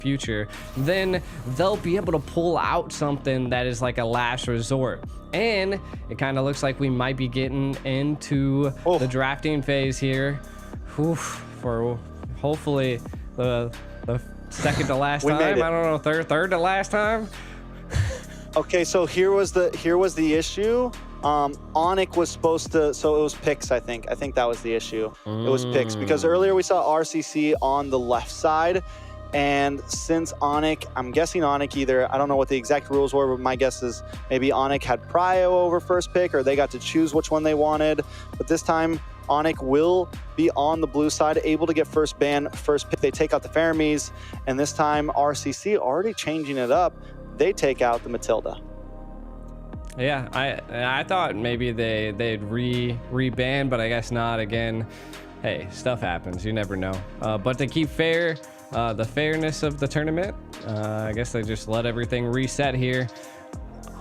future, then they'll be able to pull out something that is like a last resort. And it kind of looks like we might be getting into the drafting phase here. For hopefully the second to last time. I don't know, third to last time. Okay, so here was the issue. ONIC was supposed to, so it was picks, I think that was the issue. It was picks, because earlier we saw RCC on the left side, and since ONIC, I'm guessing ONIC either, I don't know what the exact rules were, but my guess is maybe ONIC had prio over first pick, or they got to choose which one they wanted. But this time ONIC will be on the blue side, able to get first ban, first pick. They take out the Faramis, and this time RCC already changing it up. They take out the Matilda. Yeah, I thought maybe they'd re-ban, but I guess not. Again, hey, stuff happens. You never know. But to keep fair, the fairness of the tournament, I guess they just let everything reset here.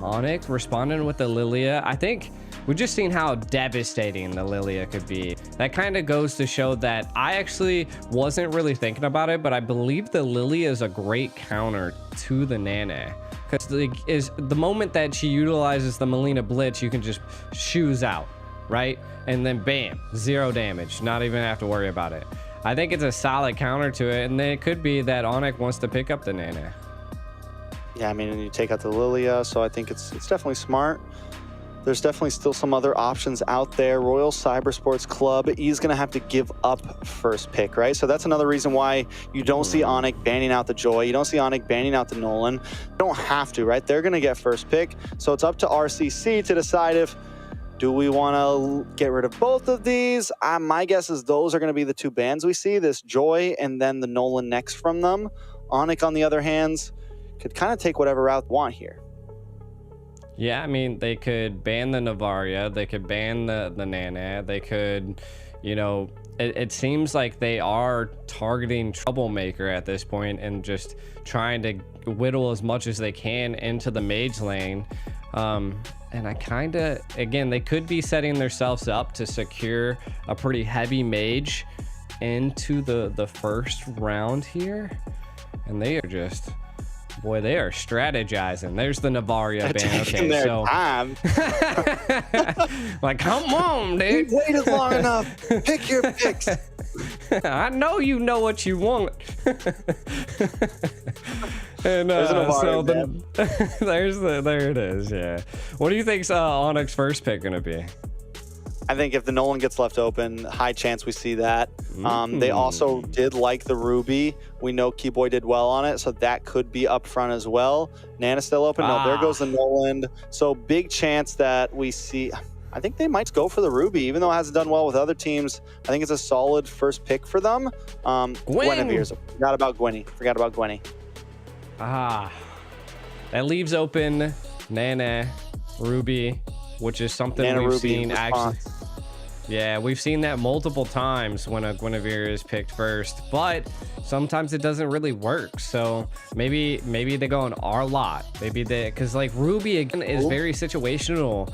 ONIC responding with the Lilia. I think we've just seen how devastating the Lilia could be. That kind of goes to show that I actually wasn't really thinking about it, but I believe the Lilia is a great counter to the Nana. Because the moment that she utilizes the Melina Blitz, you can just shoes out, right? And then bam, 0 damage. Not even have to worry about it. I think it's a solid counter to it, and then it could be that ONIC wants to pick up the Nana. Yeah, I mean, you take out the Lilia, so I think it's definitely smart. There's definitely still some other options out there. Royal CYBERSPORTS Club, he's going to have to give up first pick, right? So that's another reason why you don't see ONIC banning out the Joy. You don't see ONIC banning out the Nolan. You don't have to, right? They're going to get first pick. So it's up to RCC to decide if, do we want to get rid of both of these? My guess is those are going to be the 2 bans we see, this Joy and then the Nolan next from them. ONIC, on the other hand, could kind of take whatever route they want here. Yeah, I mean, they could ban the Navaria, they could ban the Nana, they could, you know, it seems like they are targeting Troublemaker at this point and just trying to whittle as much as they can into the mage lane. And I kind of, again, they could be setting themselves up to secure a pretty heavy mage into the first round here. And they are just... Boy, they are strategizing. There's the Navaria ban. Okay, so like, come on, dude. You waited long enough. Pick your picks. I know you know what you want. And there's so there it is. Yeah. What do you think's ONIC's first pick gonna be? I think if the Nolan gets left open, high chance we see that. They also did like the Ruby. We know Keyboy did well on it, so that could be up front as well. Nana still open. No, there goes the Nolan. So big chance that we see. I think they might go for the Ruby, even though it hasn't done well with other teams. I think it's a solid first pick for them. Guinevere's. Forgot about Gwenny. That leaves open Nana, Ruby, which is something we've seen actually. Yeah, we've seen that multiple times when a Guinevere is picked first, but sometimes it doesn't really work. So maybe they go on our lot. Maybe because like Ruby again is very situational.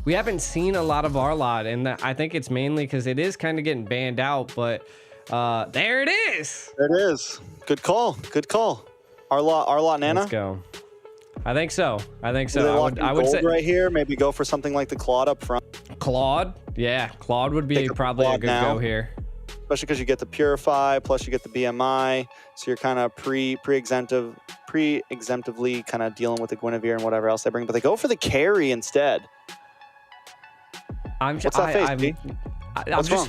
We haven't seen a lot of our lot, and I think it's mainly because it is kind of getting banned out. But there it is. There it is. Good call. Our lot, Nana. Let's go. I think so. I would say right here. Maybe go for something like the Claude up front. Claude, yeah, Claude would be probably a good go here. Especially because you get the Purify, plus you get the BMI, so you're kind of pre-exemptively kind of dealing with the Guinevere and whatever else they bring. But they go for the carry instead. I'm just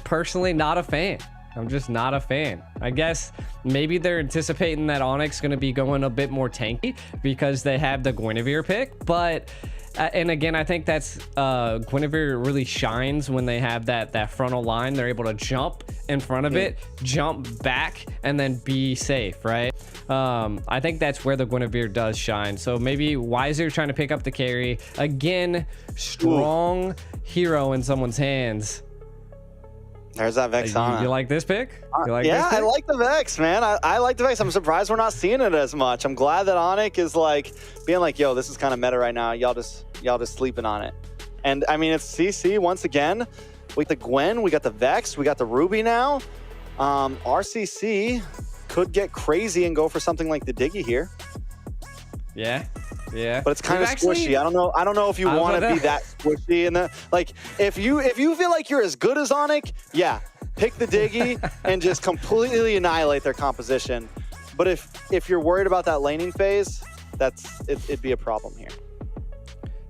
personally not a fan. I'm just not a fan. I guess maybe they're anticipating that ONIC's going to be going a bit more tanky because they have the Guinevere pick. But, and again, I think that's Guinevere really shines when they have that frontal line. They're able to jump in front of it, jump back, and then be safe, right? I think that's where the Guinevere does shine. So maybe Wiser trying to pick up the carry. Again, strong hero in someone's hands. There's that Vexana. You like this pick? Yeah, I like the Vex, man. I like the Vex. I'm surprised we're not seeing it as much. I'm glad that ONIC is like being like, yo, this is kind of meta right now. Y'all just sleeping on it. And I mean, it's CC once again. We got the Gwen, we got the Vex, we got the Ruby now. RCC could get crazy and go for something like the Diggy here. Yeah. Yeah. But it's kind of squishy. I don't know if you want to be that squishy. And like, if you feel like you're as good as ONIC, yeah, pick the Diggy and just completely annihilate their composition. But if you're worried about that laning phase, it'd be a problem here.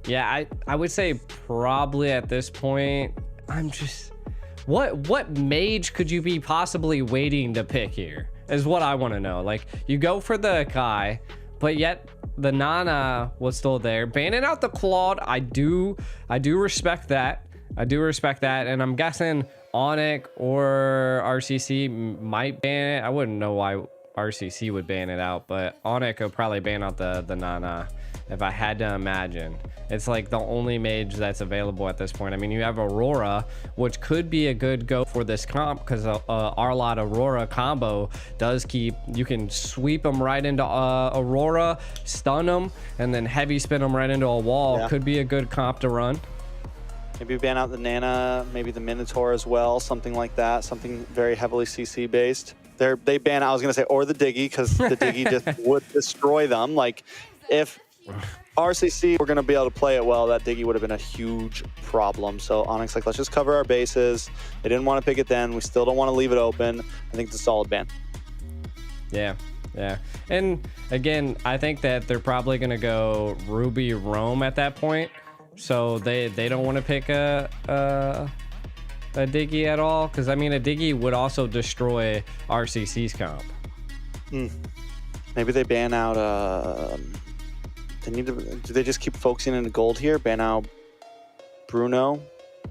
Yeah, I would say probably at this point, I'm just, what mage could you be possibly waiting to pick here is what I want to know. Like, you go for the Kai, but yet the Nana was still there. Banning out the Claude, I do respect that. I do respect that, and I'm guessing ONIC or RCC might ban it. I wouldn't know why RCC would ban it out, but ONIC would probably ban out the Nana if I had to imagine. It's like the only mage that's available at this point. I mean, you have Aurora, which could be a good go for this comp because Arlot Aurora combo does keep, you can sweep them right into Aurora, stun them, and then heavy spin them right into a wall. Yeah. Could be a good comp to run. Maybe ban out the Nana, maybe the Minotaur as well, something like that, something very heavily CC based. They ban, I was gonna say, or the Diggy, because the Diggy just would destroy them. Like, if RCC were gonna be able to play it well, that Diggy would have been a huge problem. So ONIC's like, let's just cover our bases. They didn't want to pick it then. We still don't want to leave it open. I think it's a solid ban. Yeah, yeah. And again, I think that they're probably gonna go Ruby Roam at that point. So they don't want to pick a Diggy at all, because I mean a Diggy would also destroy RCC's comp. Maybe they ban out they need to, do they just keep focusing into gold here? Ban out Bruno,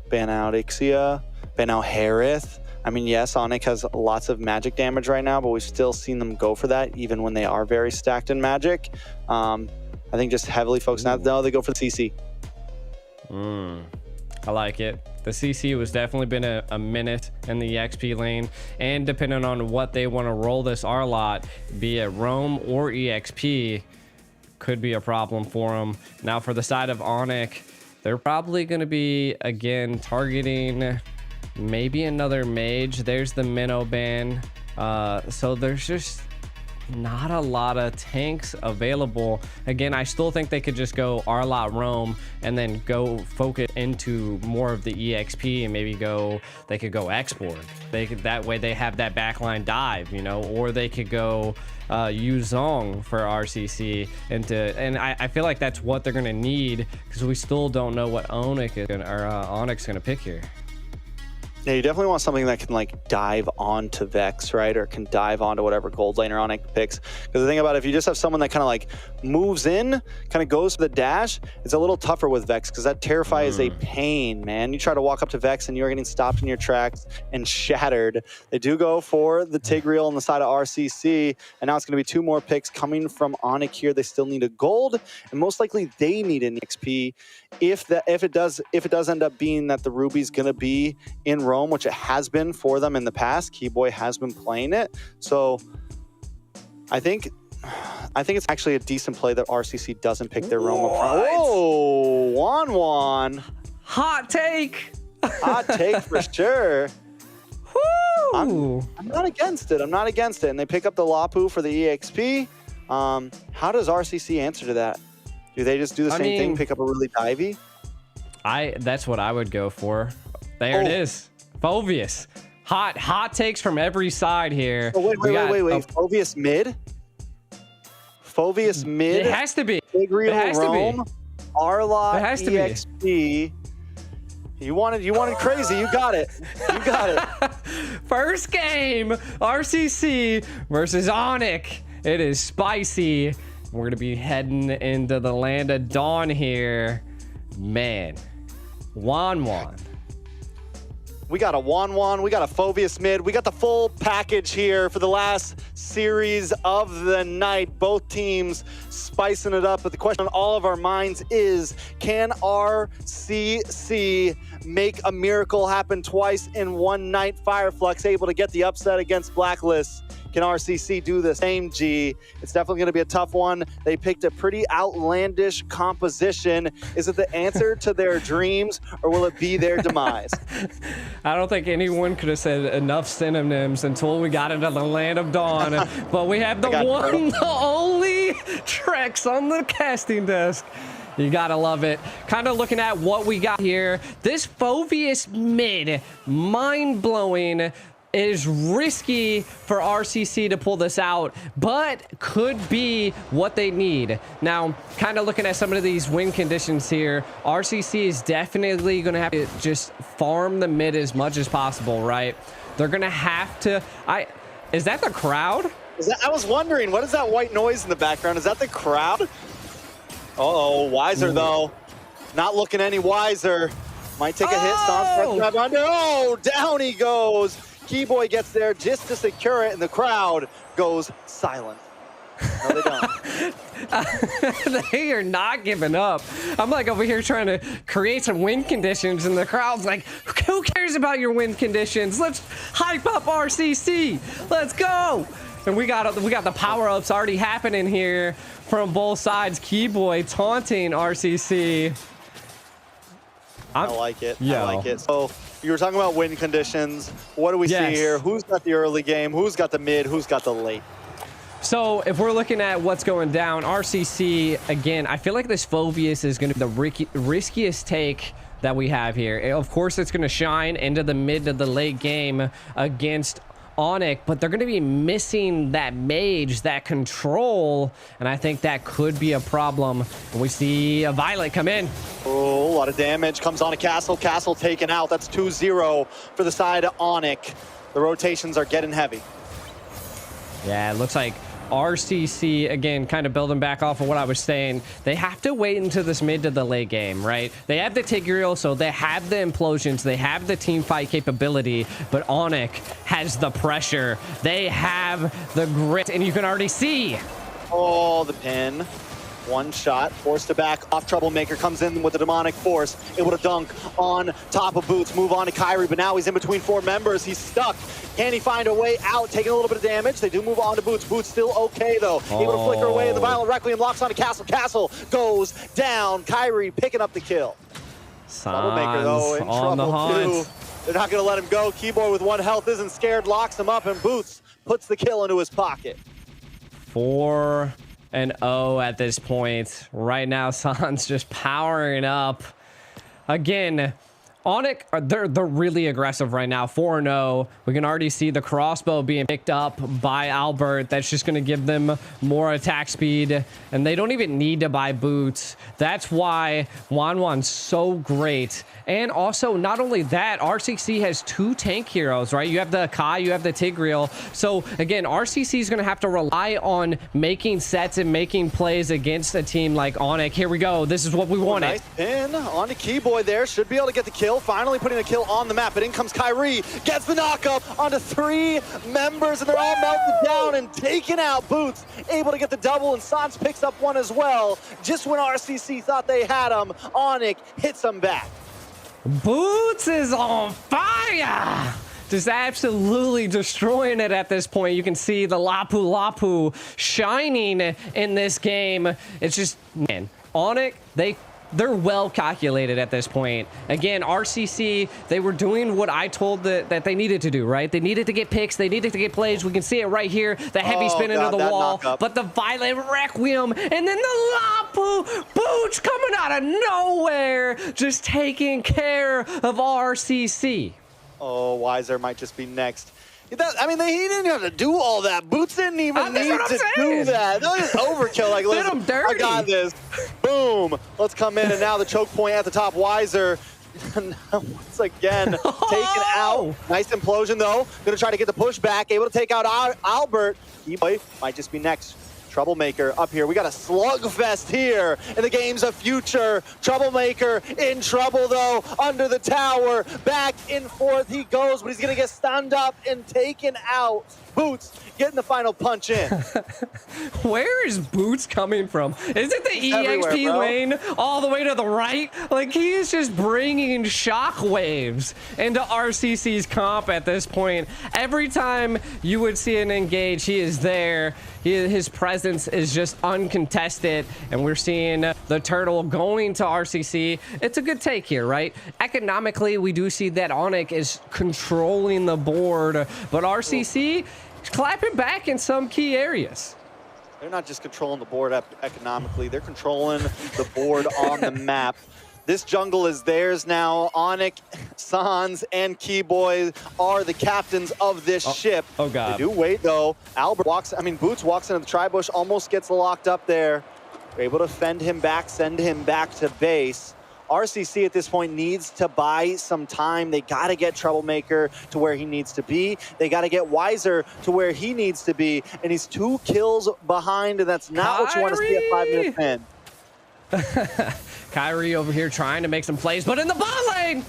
ban out Ixia, ban out Harith. I mean, yes, ONIC has lots of magic damage right now, but we've still seen them go for that even when they are very stacked in magic. I think just heavily focused now. No, they go for the CC. I like it. The CC was definitely been a minute in the EXP lane, and depending on what they want to roll this Arlot, be it Roam or EXP, could be a problem for them. Now for the side of ONIC, they're probably going to be again targeting maybe another mage. There's the Minnow ban, so there's just not a lot of tanks available. Again, I still think they could just go Arlot Roam and then go focus into more of the EXP, and maybe they could go Export. They could, that way they have that backline dive, you know, or they could go use Zong for RCC and I feel like that's what they're gonna need, because we still don't know what ONIC is ONIC's gonna pick here. Yeah, you definitely want something that can like dive onto Vex, right? Or can dive onto whatever gold laner ONIC picks. Because the thing about it, if you just have someone that kind of like moves in, kind of goes for the dash, it's a little tougher with Vex, because that Terrify is a pain, man. You try to walk up to Vex and you're getting stopped in your tracks and shattered. They do go for the Tigreal on the side of RCC, and now it's going to be 2 more picks coming from ONIC here. They still need a gold, and most likely they need an XP. If it does end up being that the Ruby's going to be in Rome, which it has been for them in the past, Keyboy has been playing it, so I think it's actually a decent play that RCC doesn't pick their Rome up. Oh, Juan. Hot take. Hot take for sure. Woo! I'm not against it. And they pick up the Lapu for the EXP. How does RCC answer to that? Do they just do the same thing, pick up a really divey? That's what I would go for. There it is. Phoveus. Hot takes from every side here. Oh, wait. Phoveus mid? Phoveus mid? It has to be. Tigreal Rome, Arlot, it has to EXP. be. You wanted crazy. You got it. First game, RCC versus ONIC. It is spicy. We're going to be heading into the land of dawn here. Man. Juan. We got a Juan, we got a Phoveus mid, we got the full package here for the last series of the night. Both teams spicing it up, but the question on all of our minds is, can RCC make a miracle happen twice in one night? Fireflux able to get the upset against Blacklist Can RCC do the same, G? It's definitely going to be a tough one. They picked a pretty outlandish composition. Is it the answer to their dreams, or will it be their demise? I don't think anyone could have said enough synonyms until we got into the land of dawn. But we have the one, the only Trex on the casting desk. You gotta love it. Kind of looking at what we got here. This Phoveus mid, mind-blowing. Is risky for RCC to pull this out, but could be what they need. Now, kind of looking at some of these win conditions here, RCC is definitely going to have to just farm the mid as much as possible, right? They're going to have to... Is that the crowd? I was wondering, what is that white noise in the background? Is that the crowd? Uh-oh, Wiser, though. Not looking any wiser. Might take a hit. Oh, down he goes. Keyboy gets there just to secure it, and the crowd goes silent. No, they don't. They are not giving up. I'm like over here trying to create some win conditions, and the crowd's like, who cares about your win conditions? Let's hype up RCC. Let's go. And we got the power-ups already happening here from both sides. Keyboy taunting RCC. I like it. I like it. So you were talking about win conditions. What do we see here? Who's got the early game? Who's got the mid? Who's got the late? So if we're looking at what's going down, RCC, again, I feel like this Phoveus is going to be the riskiest take that we have here. Of course, it's going to shine into the mid to the late game against ONIC, but they're going to be missing that mage, that control, and I think that could be a problem. And we see a Violet come in. Oh, a lot of damage comes on a Castle. Castle taken out. That's 2-0 for the side of ONIC. The rotations are getting heavy. Yeah, it looks like RCC, again, kind of building back off of what I was saying, they have to wait until this mid to the late game, right? They have the Tigreal, so they have the implosions, they have the team fight capability, but ONIC has the pressure. They have the grit, and you can already see. Oh, the pin. One shot, forced to back off. Troublemaker comes in with the demonic force, able to dunk on top of Boots, move on to Kyrie, but now he's in between four members. He's stuck. Can he find a way out? Taking a little bit of damage. They do move on to Boots. Boots still okay, though. Able to flicker away. The Violent Requiem locks onto Castle. Castle goes down. Kyrie picking up the kill. Troublemaker, though, in trouble, too. They're not going to let him go. Keyboy with 1 health isn't scared, locks him up, and Boots puts the kill into his pocket. 4-0 at this point. Right now, San's just powering up. Again, ONIC, they're really aggressive right now. 4-0. We can already see the crossbow being picked up by Albert. That's just going to give them more attack speed. And they don't even need to buy boots. That's why Wanwan's so great. And also, not only that, RCC has 2 tank heroes, right? You have the Kai, you have the Tigreal. So, again, RCC is going to have to rely on making sets and making plays against a team like ONIC. Here we go. This is what we wanted. Nice pin on the Keyboy there. Should be able to get the kill. Finally putting a kill on the map. But in comes Kyrie. Gets the knockup onto 3 members, and they're all melted down and taken out. Boots able to get the double, and Sans picks up 1 as well. Just when RCC thought they had him, ONIC hits him back. Boots is on fire! Just absolutely destroying it at this point. You can see the Lapu Lapu shining in this game. It's just, man, ONIC, they're well calculated at this point. Again, RCC, they were doing what I told that they needed to do, right? They needed to get picks. They needed to get plays. We can see it right here. The heavy spin into the wall, but the Violent Requiem, and then the Lapu Boots coming out of nowhere, just taking care of RCC. Oh, Wiser might just be next. I mean, he didn't have to do all that. Boots didn't even need to do that. That was overkill. Like, listen, I got this. Boom. Let's come in, and now the choke point at the top. Wiser once again taken out. Nice implosion, though. Going to try to get the push back. Able to take out Albert. Keyboy might just be next. Troublemaker up here. We got a slugfest here in the games of future. Troublemaker in trouble, though, under the tower. Back and forth he goes, but he's going to get stunned up and taken out. Boots getting the final punch in. Where is Boots coming from? Is it the EXP lane all the way to the right? Like, he is just bringing shockwaves into RCC's comp at this point. Every time you would see an engage, he is there. His presence is just uncontested, and we're seeing the turtle going to RCC. It's a good take here, right? Economically, we do see that ONIC is controlling the board, but RCC is clapping back in some key areas. They're not just controlling the board economically, they're controlling the board on the map. This jungle is theirs now. ONIC, Sans, and Keyboy are the captains of this ship. Oh, God. They do wait, though. Boots walks into the tri-bush, almost gets locked up there. They're able to fend him back, send him back to base. RCC at this point needs to buy some time. They got to get Troublemaker to where he needs to be. They got to get Wiser to where he needs to be. And he's 2 kills behind, and that's not what you want to see at 5 minutes in. Kyrie over here trying to make some plays, but in the bot lane!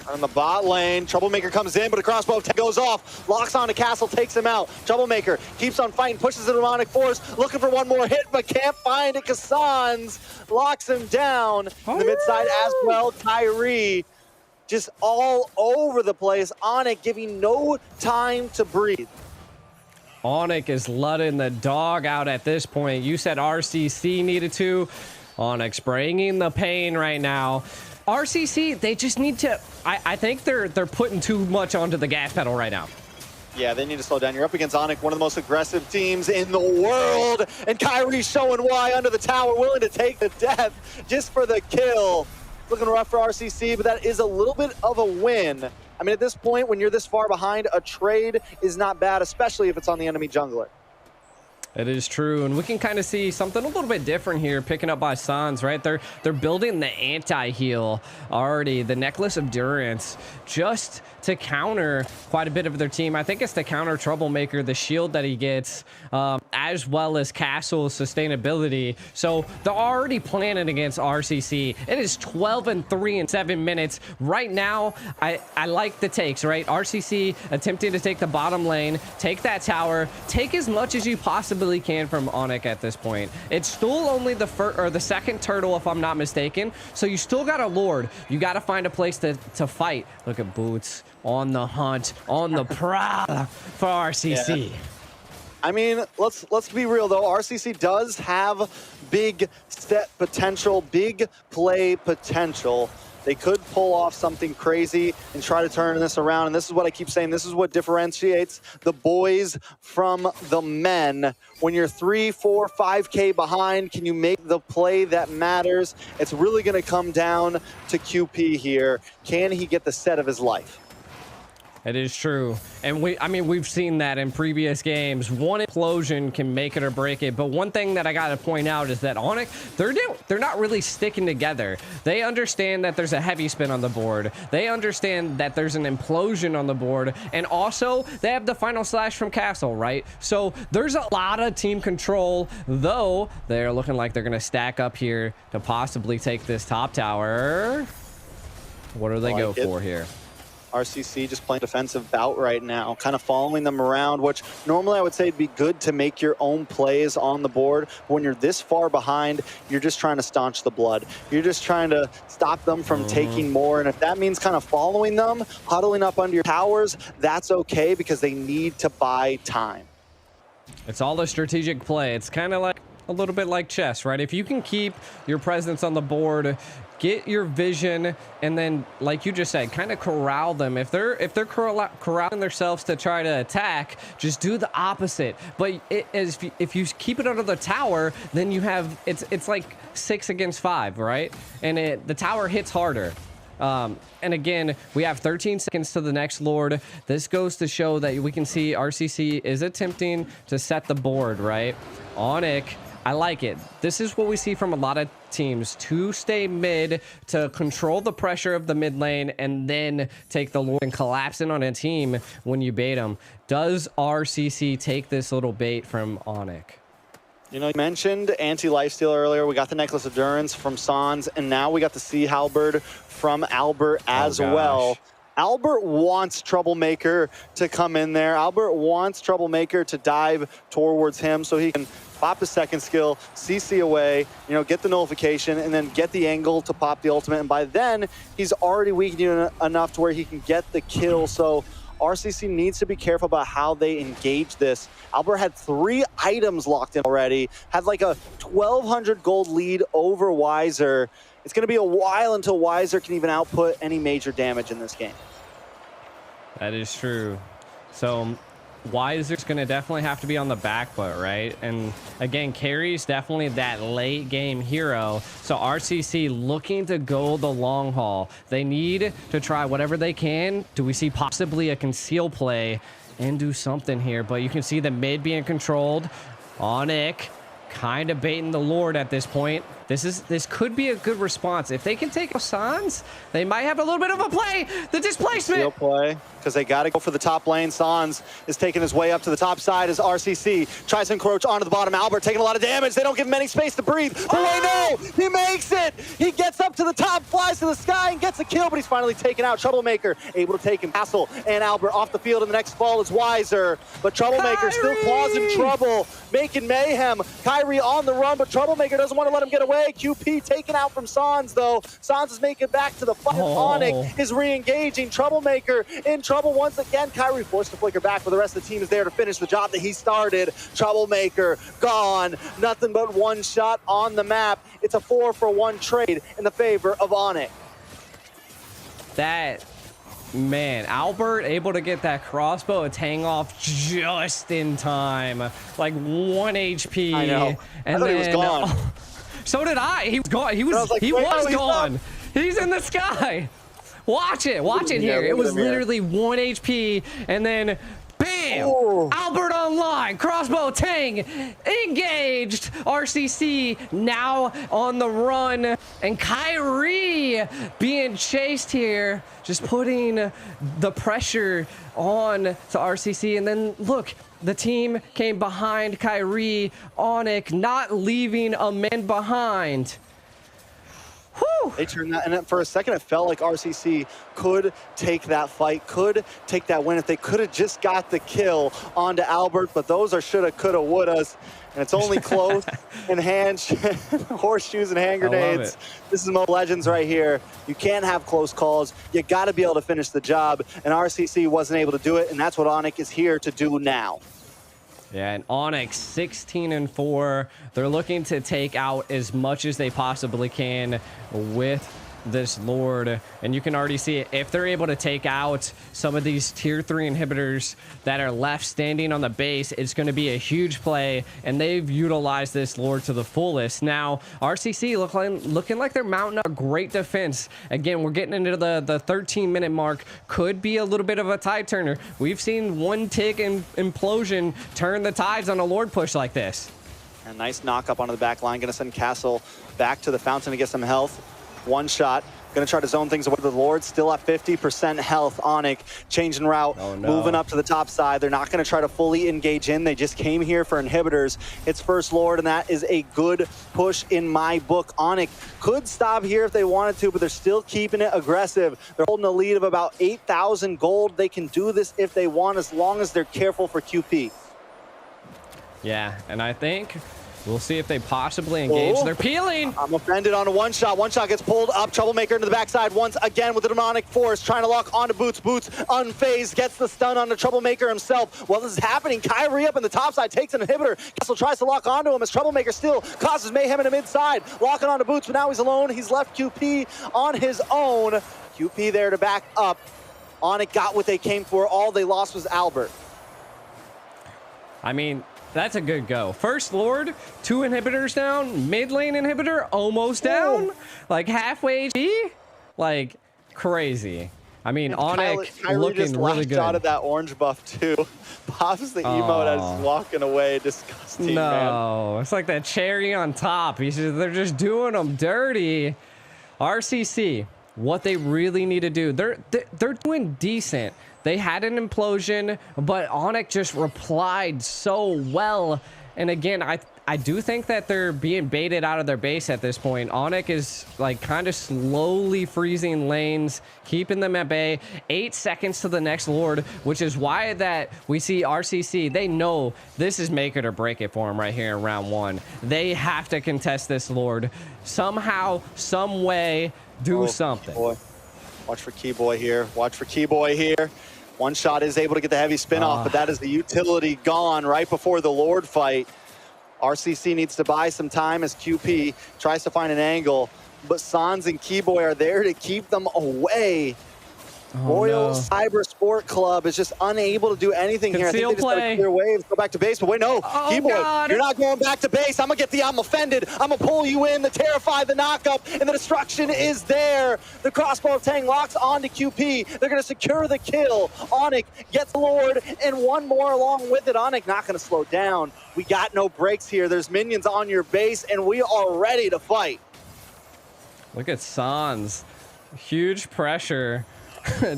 On the bot lane, Troublemaker comes in, but a crossbow goes off. Locks onto Castle, takes him out. Troublemaker keeps on fighting, pushes the demonic force, looking for one more hit, but can't find it. Kazan's locks him down. In the mid side as well, Kyrie just all over the place. ONIC giving no time to breathe. ONIC is letting the dog out at this point. You said RCC needed to. ONIC bringing the pain right now. RCC, they just need to, I think they're putting too much onto the gas pedal right now. Yeah, they need to slow down. You're up against ONIC, one of the most aggressive teams in the world. And Kyrie showing why under the tower, willing to take the death just for the kill. Looking rough for RCC, but that is a little bit of a win. I mean, at this point, when you're this far behind, a trade is not bad, especially if it's on the enemy jungler. It is true, and we can kind of see something a little bit different here, picking up by Sans, right? They're building the anti-heal already, the Necklace of Durance, just to counter quite a bit of their team. I think it's to counter Troublemaker, the shield that he gets, as well as Castle's sustainability. So they're already planning against RCC. It is 12-3 in 7 minutes. Right now, I like the takes, right? RCC attempting to take the bottom lane, take that tower, take as much as you possibly can from ONIC at this point. It's still only the second turtle, if I'm not mistaken. So you still got a Lord. You got to find a place to fight. Look at Boots on the hunt, on the prowl for RCC. Yeah. I mean, let's be real though. RCC does have big set potential, big play potential. They could pull off something crazy and try to turn this around. And this is what I keep saying. This is what differentiates the boys from the men. When you're 3, 4, 5K behind, can you make the play that matters? It's really going to come down to QP here. Can he get the set of his life? It is true. And we've seen that in previous games. One implosion can make it or break it. But one thing that I got to point out is that ONIC, they're not really sticking together. They understand that there's a heavy spin on the board. They understand that there's an implosion on the board. And also, they have the final slash from Castle, right? So there's a lot of team control, though they're looking like they're going to stack up here to possibly take this top tower. What do they go for here? RCC just playing defensive bout right now, kind of following them around, which normally I would say it'd be good to make your own plays on the board. When you're this far behind, you're just trying to staunch the blood. You're just trying to stop them from taking more. And if that means kind of following them, huddling up under your towers, that's okay because they need to buy time. It's all a strategic play. It's kind of like a little bit like chess, right? If you can keep your presence on the board, get your vision, and then, like you just said, kind of corral them. If they're corralling themselves to try to attack, just do the opposite. But if you keep it under the tower, then you have it's like 6 against 5, right? And the tower hits harder. And again, we have 13 seconds to the next Lord. This goes to show that we can see RCC is attempting to set the board, right? ONIC, I like it. This is what we see from a lot of teams, to stay mid, to control the pressure of the mid lane, and then take the Lord and collapse in on a team when you bait them. Does RCC take this little bait from ONIC? You know, you mentioned anti-lifesteal earlier. We got the Necklace of Durance from Sans, and now we got the Sea Halberd from Albert as well. Albert wants Troublemaker to come in there. Albert wants Troublemaker to dive towards him so he can pop his second skill, CC away, get the nullification, and then get the angle to pop the ultimate. And by then, he's already weakened enough to where he can get the kill. So RCC needs to be careful about how they engage this. Albert had 3 items locked in already, had like a 1,200 gold lead over Weiser. It's going to be a while until Weiser can even output any major damage in this game. That is true. So Weiser's going to definitely have to be on the back foot, right? And again, Carry's definitely that late game hero. So RCC looking to go the long haul. They need to try whatever they can. Do we see possibly a conceal play and do something here? But you can see the mid being controlled. ONIC kind of baiting the Lord at this point. This could be a good response. If they can take Sans, they might have a little bit of a play. The displacement. Steal play, because they got to go for the top lane. Sans is taking his way up to the top side as RCC tries to encroach onto the bottom. Albert taking a lot of damage. They don't give him any space to breathe. Oh, wait, no! He makes it! He gets up to the top, flies to the sky, and gets a kill, but he's finally taken out. Troublemaker able to take him. Castle and Albert off the field, and the next fall is Weiser. But Troublemaker still claws in trouble, making mayhem. Kyrie on the run, but Troublemaker doesn't want to let him get away. QP taken out from Sans, though. Sans is making it back to the fight. ONIC is re-engaging. Troublemaker in trouble once again. Kyrie forced to flicker back, but the rest of the team is there to finish the job that he started. Troublemaker gone. Nothing but one shot on the map. It's a 4-for-1 trade in the favor of ONIC. Man, Albert able to get that crossbow tang off just in time. Like 1 HP. I know. And I thought he was gone. So did I. He was gone. He was gone. He's in the sky. Watch it here. It was literally 1 HP, and then bam! Ooh. Albert online. Crossbow tang engaged. RCC now on the run, and Kyrie being chased here, just putting the pressure on to RCC. And then look, the team came behind Kyrie. ONIC not leaving a man behind. Whew. They turned that, and for a second it felt like RCC could take that fight, could take that win if they could have just got the kill onto Albert, but those are shoulda, coulda, wouldas, and it's only close and horseshoes and hand grenades. This is Mobile Legends right here. You can't have close calls. You got to be able to finish the job, and RCC wasn't able to do it, and that's what ONIC is here to do now. Yeah, and ONIC 16-4. They're looking to take out as much as they possibly can with this Lord. And you can already see it. If they're able to take out some of these tier 3 inhibitors that are left standing on the base, it's going to be a huge play. And they've utilized this Lord to the fullest. Now, RCC looking like they're mounting a great defense. Again, we're getting into the 13-minute mark. Could be a little bit of a tide turner. We've seen one tick and implosion turn the tides on a Lord push like this. A nice knock up onto the back line. Going to send Castle back to the fountain to get some health. One shot. Going to try to zone things away. The Lord still at 50% health. ONIC changing route, moving up to the top side. They're not going to try to fully engage in. They just came here for inhibitors. It's first Lord, and that is a good push in my book. ONIC could stop here if they wanted to, but they're still keeping it aggressive. They're holding a lead of about 8,000 gold. They can do this if they want, as long as they're careful for QP. Yeah, and I think we'll see if they possibly engage. They're peeling. I'm offended on a one shot. One shot gets pulled up. Troublemaker into the backside once again with the demonic force, trying to lock onto Boots. Boots unfazed, gets the stun on the Troublemaker himself. While this is happening, Kyrie up in the top side takes an inhibitor. Castle tries to lock onto him as Troublemaker still causes mayhem in the mid side. Locking onto Boots, but now he's alone. He's left QP on his own. QP there to back up. ONIC got what they came for. All they lost was Albert. I mean, that's a good go. First Lord, 2 inhibitors down, mid lane inhibitor almost down, like halfway HP, like crazy. I mean, ONIC looking really good. Out of that orange buff too. Pops the emote as he's walking away. Disgusting, man. It's like that cherry on top. They're just doing them dirty. RCC, what they really need to do, they're doing decent. They had an implosion, but ONIC just replied so well. And again, I do think that they're being baited out of their base at this point. ONIC is like kind of slowly freezing lanes, keeping them at bay. 8 seconds to the next Lord, which is why that we see RCC. They know this is make it or break it for them right here in round 1. They have to contest this Lord somehow, some way, do something. Boy. Watch for Keyboy here. Watch for Keyboy here. One shot is able to get the heavy spin off, but that is the utility gone right before the Lord fight. RCC needs to buy some time as QP tries to find an angle, but Sans and Keyboy are there to keep them away. Royal CyberSport Club is just unable to do anything here. I think they just gotta clear waves, go back to base, but wait, no. Keyboy, you're not going back to base. I'm gonna get the I'm offended. I'm gonna pull you in, the Terrify, the knockup, and the destruction is there. The crossbow tank locks onto QP. They're gonna secure the kill. ONIC gets the Lord, and one more along with it. ONIC not gonna slow down. We got no breaks here. There's minions on your base, and we are ready to fight. Look at Sans. Huge pressure.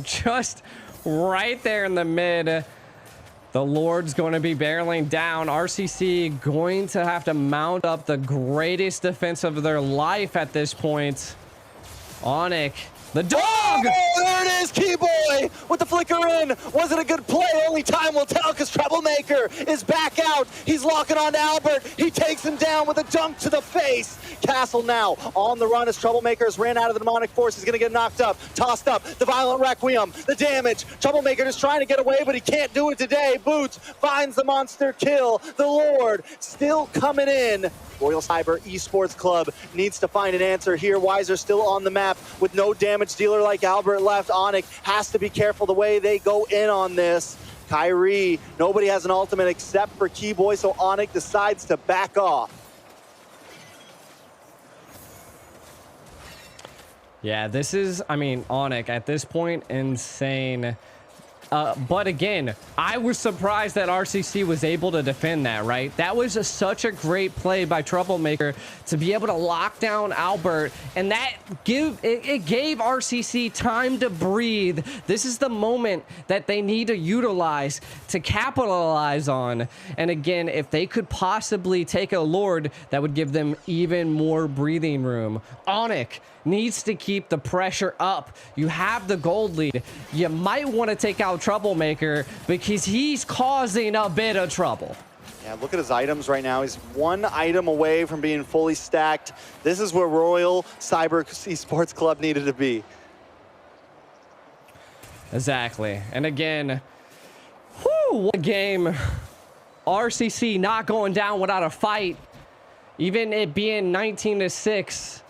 Just right there in the mid. The Lord's going to be barreling down. RCC going to have to mount up the greatest defense of their life at this point. ONIC, the dog! Oh, there it is, Keyboy with the flicker in. Was it a good play? Only time will tell, because Troublemaker is back out. He's locking on to Albert. He takes him down with a dunk to the face. Castle now on the run as Troublemaker has ran out of the demonic force. He's going to get knocked up, tossed up. The violent requiem, the damage. Troublemaker just trying to get away, but he can't do it today. Boots finds the monster kill. The Lord still coming in. Royal Cyber Esports Club needs to find an answer here. Weiser still on the map with no damage dealer like Albert left. ONIC has to be careful the way they go in on this. Kyrie, nobody has an ultimate except for Keyboy, so ONIC decides to back off. Yeah, this is, I mean, ONIC at this point, insane. But again, I was surprised that RCC was able to defend that, right? That was such a great play by Troublemaker to be able to lock down Albert, and that gave RCC time to breathe. This is the moment that they need to utilize to capitalize on. And again, if they could possibly take a Lord, that would give them even more breathing room. ONIC needs to keep the pressure up. You have the gold lead. You might want to take out Troublemaker because he's causing a bit of trouble. Yeah, look at his items right now. He's one item away from being fully stacked. This is where Royal Cyber Esports Club needed to be. Exactly. And again, whew, what a game. RCC not going down without a fight. Even it being 19-6.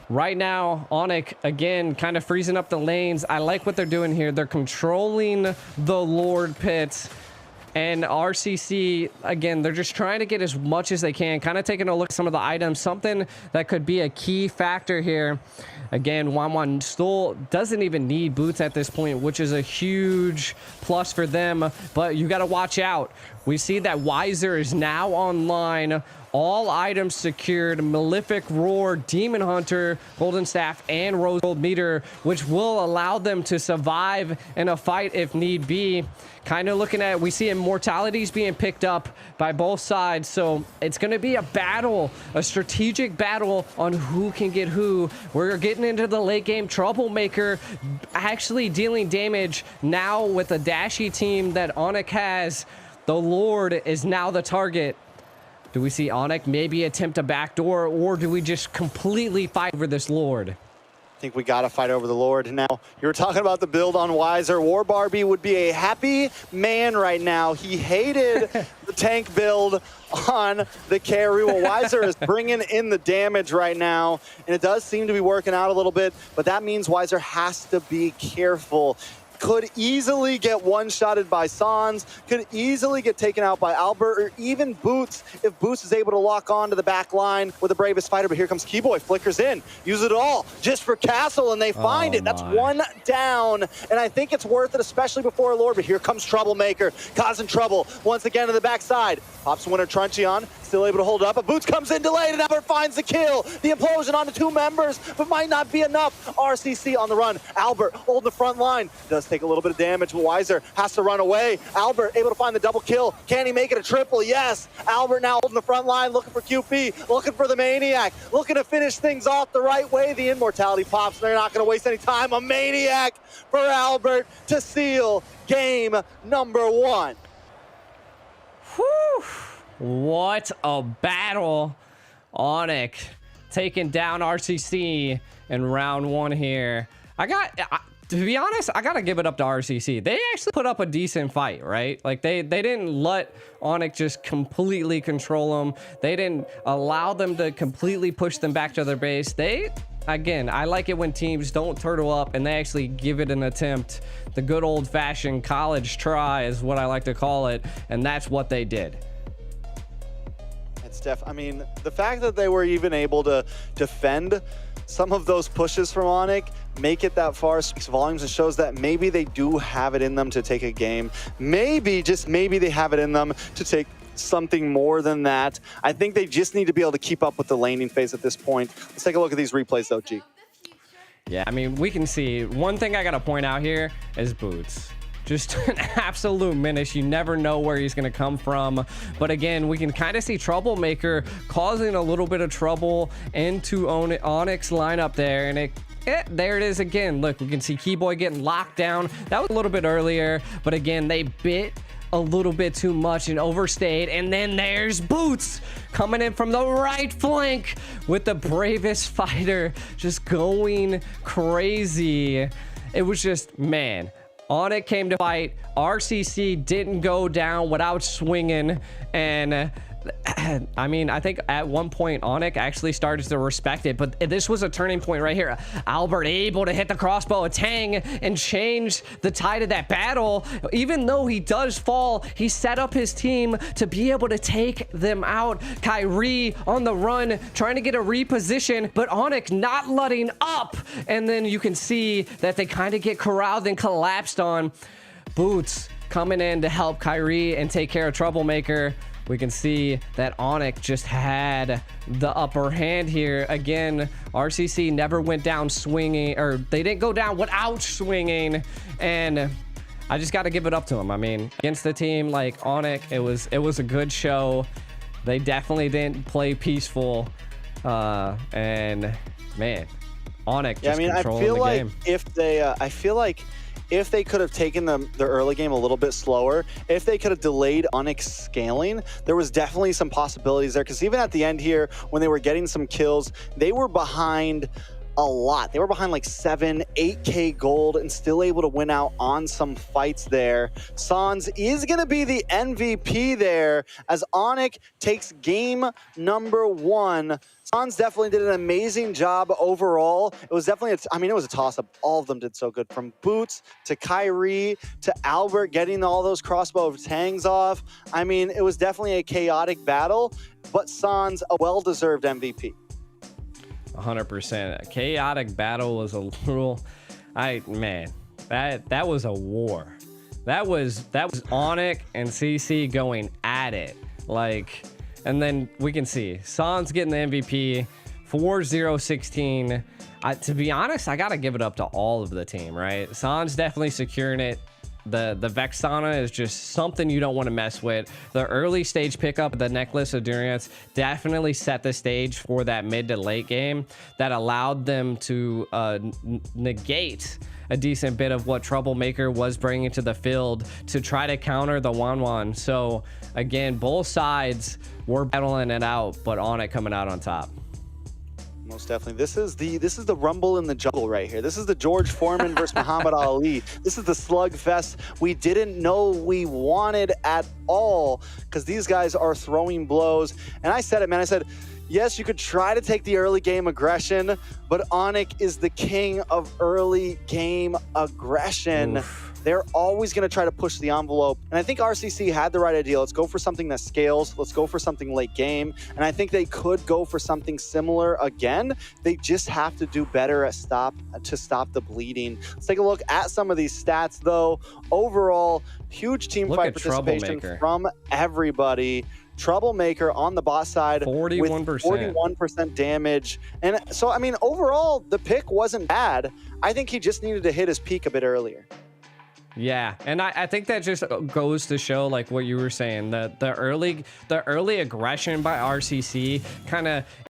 Right now, ONIC, again, kind of freezing up the lanes. I like what they're doing here. They're controlling the Lord pits. And RCC, again, they're just trying to get as much as they can. Kind of taking a look at some of the items. Something that could be a key factor here. Again, Wanwan still doesn't even need boots at this point, which is a huge plus for them. But you got to watch out. We see that Weiser is now online. All items secured. Malefic Roar, Demon Hunter, Golden Staff, and Rose Gold Meter, which will allow them to survive in a fight if need be. Kind of looking at, we see immortalities being picked up by both sides. So it's going to be a battle, a strategic battle on who can get who. We're getting into the late game. Troublemaker actually dealing damage now with a dashy team that ONIC has. The Lord is now the target. Do we see ONIC maybe attempt a backdoor, or do we just completely fight over this Lord? I think we got to fight over the Lord. Now, you were talking about the build on Weiser. War Barbie would be a happy man right now. He hated the tank build on the carry. Well, Weiser is bringing in the damage right now, and it does seem to be working out a little bit, but that means Weiser has to be careful. Could easily get one-shotted by Sans, could easily get taken out by Albert, or even Boots, if Boots is able to lock on to the back line with the bravest fighter. But here comes Keyboy, flickers in, use it all just for Castle, and they find it. That's one down, and I think it's worth it, especially before a Lord. But here comes Troublemaker, causing trouble once again to the backside. Pops Winter Truncheon, still able to hold up, but Boots comes in delayed, and Albert finds the kill. The implosion onto 2 members, but might not be enough. RCC on the run. Albert holding the front line. Does take a little bit of damage, but Weiser has to run away. Albert able to find the double kill. Can he make it a triple? Yes. Albert now holding the front line, looking for QP, looking for the Maniac, looking to finish things off the right way. The immortality pops, and they're not going to waste any time. A Maniac for Albert to seal game number 1. Whew. What a battle. ONIC taking down RCC in round 1 here. To be honest, I gotta give it up to RCC. They actually put up a decent fight, right? Like they didn't let ONIC just completely control them. They didn't allow them to completely push them back to their base. Again, I like it when teams don't turtle up and they actually give it an attempt. The good old-fashioned college try is what I like to call it, and that's what they did. I mean, the fact that they were even able to defend some of those pushes from ONIC, make it that far, speaks volumes and shows that maybe they do have it in them to take a game. Maybe, just maybe, they have it in them to take something more than that. I think they just need to be able to keep up with the laning phase at this point. Let's take a look at these replays though, G. Yeah, I mean, we can see, one thing I gotta point out here is Boots. Just an absolute menace. You never know where he's going to come from. But again, we can kind of see Troublemaker causing a little bit of trouble into ONIC's lineup there. And there it is again. Look, we can see Keyboy getting locked down. That was a little bit earlier. But again, they bit a little bit too much and overstayed. And then there's Boots coming in from the right flank with the bravest fighter just going crazy. It was just, man. ONIC came to fight. RCC didn't go down without swinging. And I mean, I think at one point ONIC actually started to respect it, but this was a turning point right here. Albert able to hit the crossbow of Tang and change the tide of that battle. Even though he does fall, he set up his team to be able to take them out. Kyrie on the run, trying to get a reposition, but ONIC not letting up. And then you can see that they kind of get corralled and collapsed on. Boots coming in to help Kyrie and take care of Troublemaker. We can see that ONIC just had the upper hand here. Again, RCC never went down swinging, or they didn't go down without swinging. And I just got to give it up to them. I mean, against the team like ONIC, it was a good show. They definitely didn't play peaceful. And man, ONIC just controlling the game. I feel like if they could have taken the early game a little bit slower, if they could have delayed ONIC scaling, there was definitely some possibilities there. Because even at the end here, when they were getting some kills, they were behind a lot. They were behind like 8K gold and still able to win out on some fights there. Sans is going to be the MVP there as ONIC takes game number 1. Sans definitely did an amazing job overall. It was definitely, it was a toss-up. All of them did so good, from Boots to Kyrie to Albert getting all those crossbow tangs off. I mean, it was definitely a chaotic battle, but Sans, a well-deserved MVP. 100%. A chaotic battle was a little, man, that was a war. That was ONIC and CC going at it. Like, and then we can see Sans getting the MVP, 4-0-16. To be honest, I gotta give it up to all of the team, right? Sans definitely securing it. The Vexana is just something you don't want to mess with. The early stage pickup, the Necklace of Durance, definitely set the stage for that mid to late game that allowed them to negate a decent bit of what Troublemaker was bringing to the field to try to counter the 1-1. So again, both sides were battling it out, but ONIC coming out on top. Most definitely. This is the rumble in the jungle right here. This is the George Foreman versus Muhammad Ali. This is the slugfest we didn't know we wanted at all, because these guys are throwing blows. And I said it, man. I said, yes, you could try to take the early game aggression, but ONIC is the king of early game aggression. Oof. They're always going to try to push the envelope. And I think RCC had the right idea. Let's go for something that scales. Let's go for something late game. And I think they could go for something similar again. They just have to do better at stop the bleeding. Let's take a look at some of these stats, though. Overall, huge team fight participation from everybody. Troublemaker on the bot side 41%. with 41% damage. And so, I mean, overall, the pick wasn't bad. I think he just needed to hit his peak a bit earlier. Yeah, and I think that just goes to show, like what you were saying, that the early aggression by RCC kind of